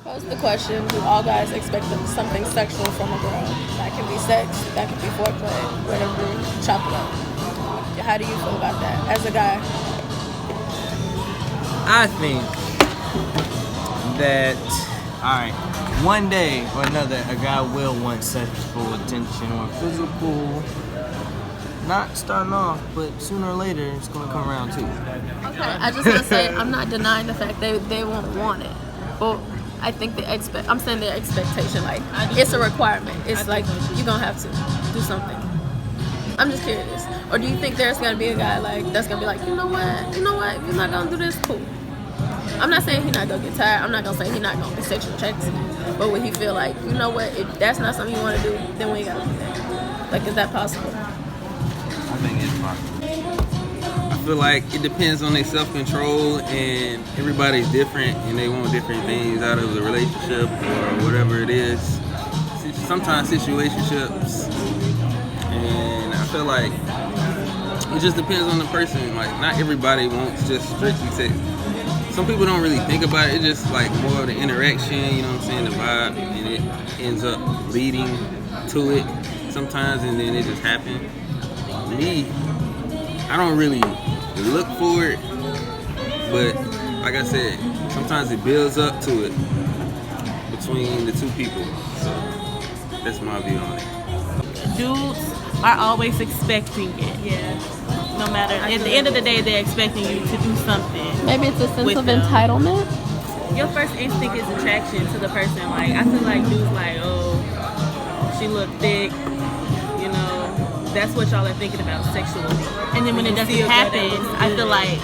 Pose the question: do all guys expect something sexual from a girl? That can be sex, that can be foreplay, whatever. Chop it up. How do you feel about that as a guy? I think that, alright, one day or another, a guy will want sexual attention or physical. Not starting off, but sooner or later, it's going to come around too. Okay, I just want to say I'm not denying the fact they won't want it, but I think I'm saying their expectation, like it's a requirement. It's like you're gonna have to do something. I'm just curious. Or do you think there's gonna be a guy like that's gonna be like, you know what, if you're not gonna do this, cool. I'm not saying he's not gonna get tired. I'm not gonna say he's not gonna be sexually attracted to you. But would he feel like, you know what, if that's not something you want to do, then we ain't gotta do that. Like, is that possible? I think it's possible. I feel like it depends on their self-control, and everybody's different, and they want different things out of the relationship or whatever it is. Sometimes situationships, and I feel like it just depends on the person. Like, not everybody wants just strictly sex. Some people don't really think about it. It's just like more of the interaction, you know what I'm saying, the vibe, and it ends up leading to it sometimes, and then it just happens. Me, I don't really look for it, but like I said, sometimes it builds up to it between the two people. So that's my view on it. Dudes are always expecting it. Yeah. No matter, at the end of the day, they're expecting you to do something. Maybe it's a sense with of them. entitlement. Your first instinct is attraction to the person. Like, I feel like dudes like, oh, she look thick, you know. That's what y'all are thinking about sexually. And then when it doesn't happen, I feel like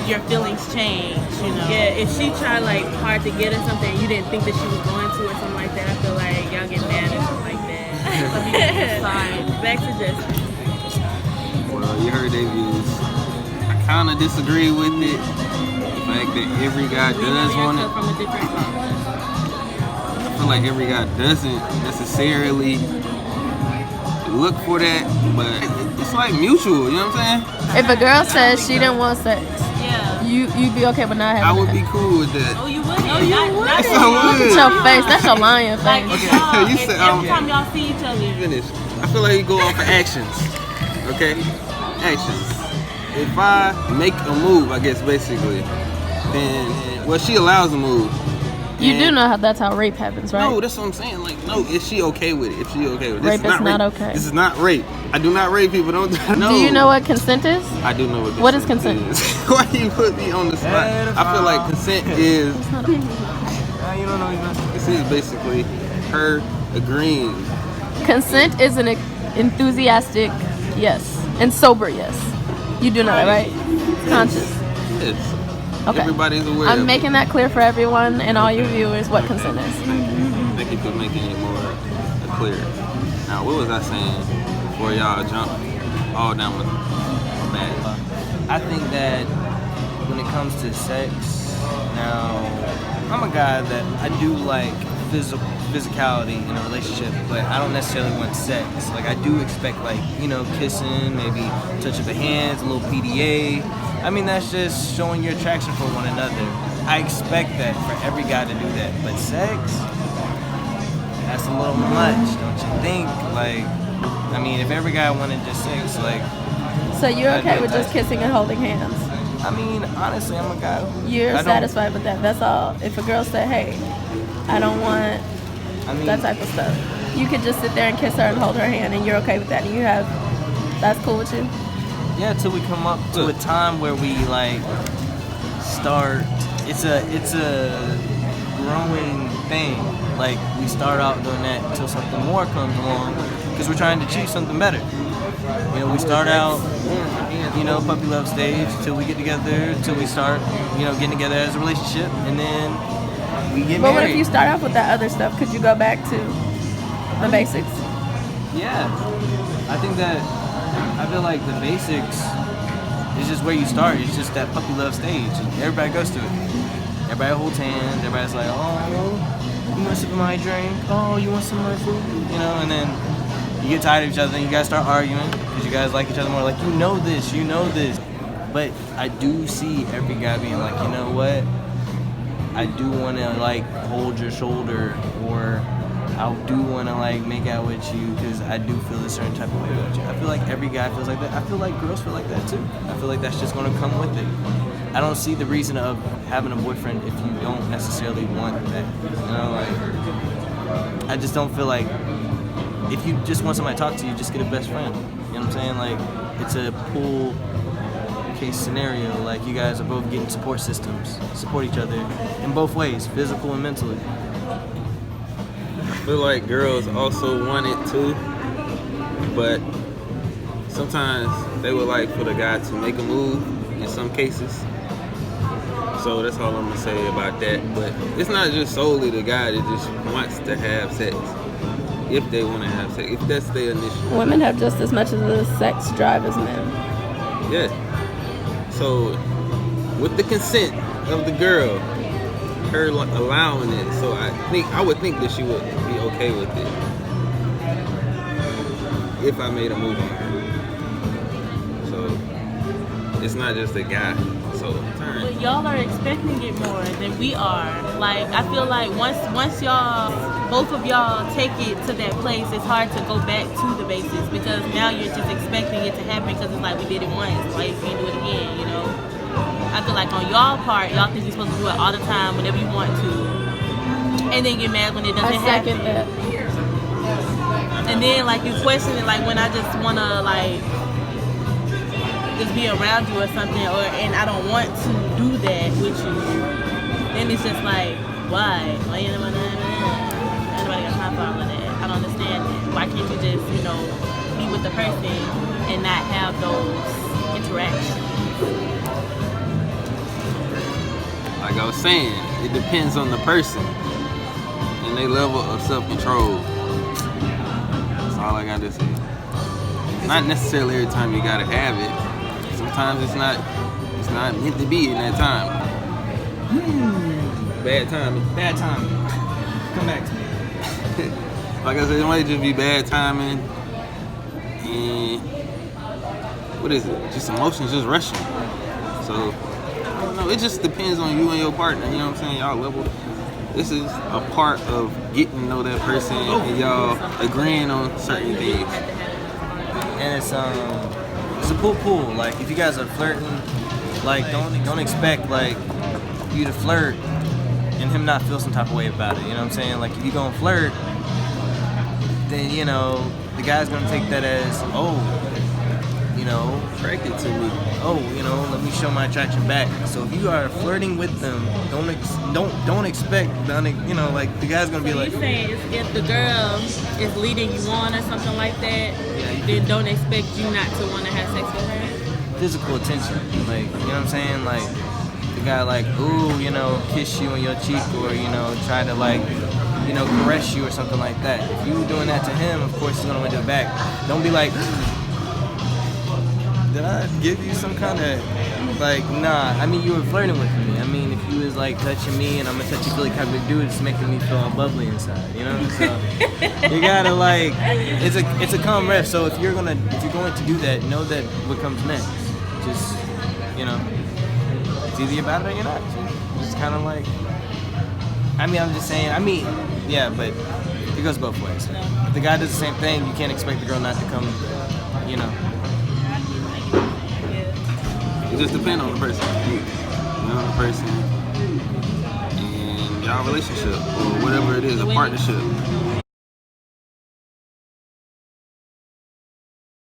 your feelings change, you know. Yeah, if she tried like hard to get or something, you didn't think that she was going to or something like that, I feel like y'all get mad or something like that. Fine. Back to Justin. Well, you heard their views. I kind of disagree with it. The fact that every guy does want it. From a different I feel like every guy doesn't necessarily look for that, but it's like mutual, you know what I'm saying? If a girl says she didn't want sex, Yeah. you'd be okay with not having I would it. be cool with that. Oh, you would? Oh, you would? Yes, I Look would. at your face. That's your lying Like, face. Okay, y'all, you said every time y'all see each other. Finish. I feel like you go off of actions. Okay? Actions. If I make a move, I guess basically, then well, she allows a move. You do And- know how that's how rape happens, right? No, that's what I'm saying. Like, no, is she okay with it? If she okay with it, Rape is not okay. This is not rape. I do not rape people. Don't. No. Do you know what consent is? I do know what. What is consent? Why you put me on the spot? I feel like consent is. You don't know either. Consent is basically her agreeing. Consent is an enthusiastic yes and sober yes. You do know that, right? Conscious. Yes. Okay. Everybody's aware. I'm of making that clear for everyone and all your viewers what consent is. Thank you for making it more clear. Now, what was I saying before y'all jump all down with bad? I think that when it comes to sex, now I'm a guy that I do like physicality in a relationship, but I don't necessarily want sex. Like, I do expect, like, you know, kissing, maybe touch of the hands, a little PDA. I mean, that's just showing your attraction for one another. I expect that for every guy to do that, but sex, that's a little much, don't you think? Like, I mean, if every guy wanted just sex, like, So you're I'd okay be with just enticed. kissing and holding hands? I mean, honestly, I'm a guy who You're I don't- satisfied with that. That's all. If a girl said, hey, I don't want I mean, that type of stuff, you could just sit there and kiss her and hold her hand and you're okay with that. And that's cool with you? yeah, till we come up to a time where we like start. It's a growing thing. Like, we start out doing that until something more comes along, because we're trying to achieve something better. You know, we start out, you know, puppy love stage till we get together, till we start, you know, getting together as a relationship, and then we get But married. what if you start off with that other stuff? Could you go back to the basics? Yeah, I think that I feel like the basics is just where you start. It's just that puppy love stage. Everybody goes to it. Everybody holds hands. Everybody's like, oh, you want some of my drink? Oh, you want some of my food? You know, and then you get tired of each other and you guys start arguing because you guys like each other more. Like, you know this, you know this. But I do see every guy being like, you know what? I do want to like hold your shoulder, or I do want to like make out with you because I do feel a certain type of way about you. I feel like every guy feels like that. I feel like girls feel like that too. I feel like that's just going to come with it. I don't see the reason of having a boyfriend if you don't necessarily want that. You know, like, I just don't feel like if you just want somebody to talk to you, just get a best friend. You know what I'm saying? Like, it's a pool case scenario. Like, you guys are both getting support systems, support each other in both ways, physical and mentally. I feel like girls also want it too, but sometimes they would like for the guy to make a move in some cases. So that's all I'm gonna say about that. But it's not just solely the guy that just wants to have sex. If they want to have sex, if that's their initiative. Women have just as much of the sex drive as men. Yeah. So with the consent of the girl, her allowing it, so I would think that she would be okay with it if I made a move on her. So it's not just a guy. So turn. But y'all are expecting it more than we are. Like, I feel like once y'all, both of y'all take it to that place, it's hard to go back to the basics because now you're just expecting it to happen because it's like we did it once. Why you can't do it again, you know? I feel like on y'all part, y'all think you're supposed to do it all the time, whenever you want to, and then get mad when it doesn't happen. I second that. And then like you question it, like when I just wanna like just be around you or something, and I don't want to do that with you, then it's just like, why? Why you nobody got time for all of that? I don't understand that. Why can't you just, you know, be with the person and not have those interactions? Like I was saying, it depends on the person and their level of self-control. That's all I got to say. Not necessarily every time you gotta have it. Sometimes it's not meant to be in that time. Bad timing. Bad timing. Come back to me. Like I said, it might just be bad timing, and what is it? Just emotions just rushing. So I don't know. It just depends on you and your partner. You know what I'm saying? Y'all level. This is a part of getting to know that person and y'all agreeing on certain things. And it's a pull. Like, if you guys are flirting, like, don't expect like you to flirt and him not feel some type of way about it. You know what I'm saying? Like, if you gonna flirt, then you know the guy's gonna take that as, oh, you know, Attracted to me. oh, you know, let me show my attraction back. So if you are flirting with them, don't expect, you know, like the guy's gonna be So like, you saying if the girl is leading you on or something like that, then don't expect you not to want to have sex with her? physical attention, like, you know what I'm saying? Like, the guy like, ooh, you know, kiss you on your cheek, or, you know, try to like, you know, caress you or something like that. If you doing that to him, of course he's gonna want to do it back. Don't be like, did I give you some kind of, like, nah, I mean, you were flirting with me. I mean, if you was like touching me and I'm a touchy feely kind of dude, it's making me feel all bubbly inside, you know? So you gotta like, it's a calm ref. So if you're going to do that, know that what comes next. Just, you know, it's either you're about it or you're not. Just kind of like, I mean, I'm just saying, yeah, but it goes both ways. If the guy does the same thing, you can't expect the girl not to come, you know. It just depends on the person. You know, the person and y'all relationship or whatever it is, a partnership.